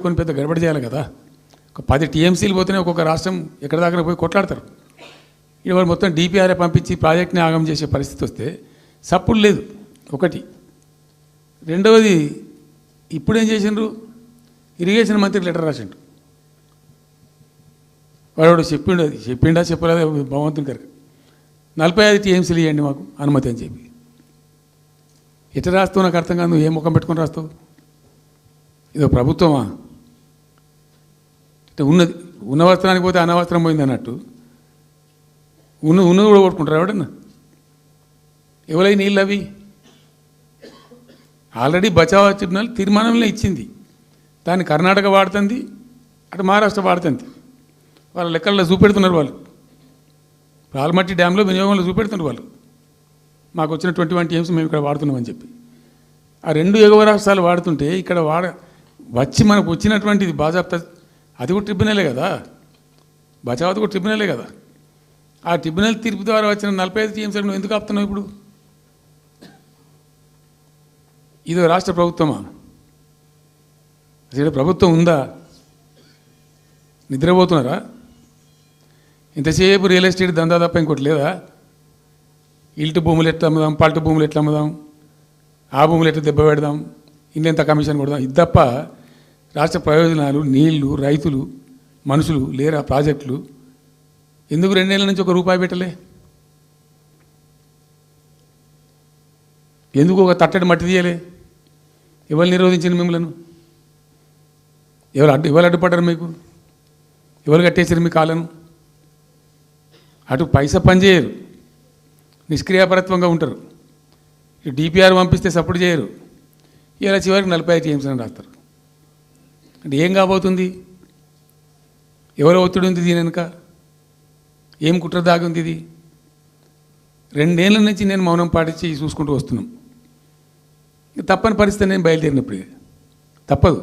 కొన్ని పెద్ద గడబడి చేయాలి కదా. ఒక 10 టీఎంసీలు పోతేనే ఒక్కొక్క రాష్ట్రం ఎక్కడ దాకా పోయి కొట్లాడతారు. ఇవాళ మొత్తం డిపిఆర్ఏ పంపించి ప్రాజెక్ట్ని ఆగం చేసే పరిస్థితి వస్తే సప్పుడు లేదు. ఒకటి. రెండవది, ఇప్పుడేం చేసిండ్రు, ఇరిగేషన్ మంత్రికి లెటర్ రాసిండు. వాడు చెప్పిండా చెప్పలేదా భగవంతుని గారికి 45 టీఎంసీలు ఇవ్వండి మాకు అనుమతి అని చెప్పి. ఎట్లా రాస్తావు నాకు అర్థం కాదు. నువ్వు ఏ ముఖం పెట్టుకొని రాస్తావు? ఇదో ప్రభుత్వమా? ఉన్నది ఉన్న వస్త్రానికి పోతే అనవసరం పోయింది అన్నట్టు ఉన్నది కూడా కొట్టుకుంటారు ఎవడన్నా. ఎవరై నీళ్ళు అవి ఆల్రెడీ బచావ్ ట్రిబ్యునల్ తీర్మానంలో ఇచ్చింది. దాన్ని కర్ణాటక వాడుతుంది, అటు మహారాష్ట్ర వాడుతుంది. వాళ్ళ లెక్కల్లో చూపెడుతున్నారు వాళ్ళు. ఆల్మట్టి డ్యాంలో వినియోగంలో చూపెడుతున్నారు వాళ్ళు. మాకు వచ్చిన 21 టీఎంసీ మేము ఇక్కడ వాడుతున్నామని చెప్పి. ఆ 2 ఎగువ రాష్ట్రాలు వాడుతుంటే ఇక్కడ వచ్చి మనకు వచ్చినటువంటిది బాజాప్తా, అది కూడా ట్రిబ్యునలే కదా. బచావత్ కూడా ట్రిబ్యునలే కదా. ఆ ట్రిబ్యునల్ తీర్పు ద్వారా వచ్చిన 45 టీఎంసీలు నువ్వు ఎందుకు ఆపుతున్నావు ఇప్పుడు? ఇది రాష్ట్ర ప్రభుత్వమా? అసలు ప్రభుత్వం ఉందా? నిద్రపోతున్నారా? ఇంతసేపు రియల్ ఎస్టేట్ దందా తప్ప ఇంకోటి లేదా? ఇల్టు భూములు ఎట్లా అమ్ముదాం, పల్టు భూములు ఎట్లా అమ్ముదాం, ఆ భూములు ఎట్లా దెబ్బ పెడదాం, ఇంకెంత కమిషన్ కొడదాం, ఇది తప్ప రాష్ట్ర ప్రయోజనాలు, నీళ్లు, రైతులు, మనుషులు లేరా? ప్రాజెక్టులు ఎందుకు 2 ఏళ్ళ నుంచి ₹1 పెట్టలే? ఎందుకు ఒక తట్టడి మట్టి తీయలే? ఎవరు నిరోధించిన మిమ్మల్ని? ఎవరు అడ్డుపడ్డారు మీకు? ఎవరు కట్టేసారు మీ కాలను? అటు పైసా పనిచేయరు, నిష్క్రియాపరత్వంగా ఉంటారు. డిపిఆర్ పంపిస్తే సపోర్ట్ చేయరు. ఇలా చివరికి 45 టీఎంసీ అని రాస్తారు. అంటే ఏం కాబోతుంది? ఎవరో ఒత్తిడి ఉంది దీని వెనుక? ఏం కుట్ర దాగి ఉంది ఇది? 2 ఏళ్ళ నుంచి నేను మౌనం పాటించి చూసుకుంటూ వస్తున్నాం. తప్పని పరిస్థితి నేను బయలుదేరినప్పుడు తప్పదు.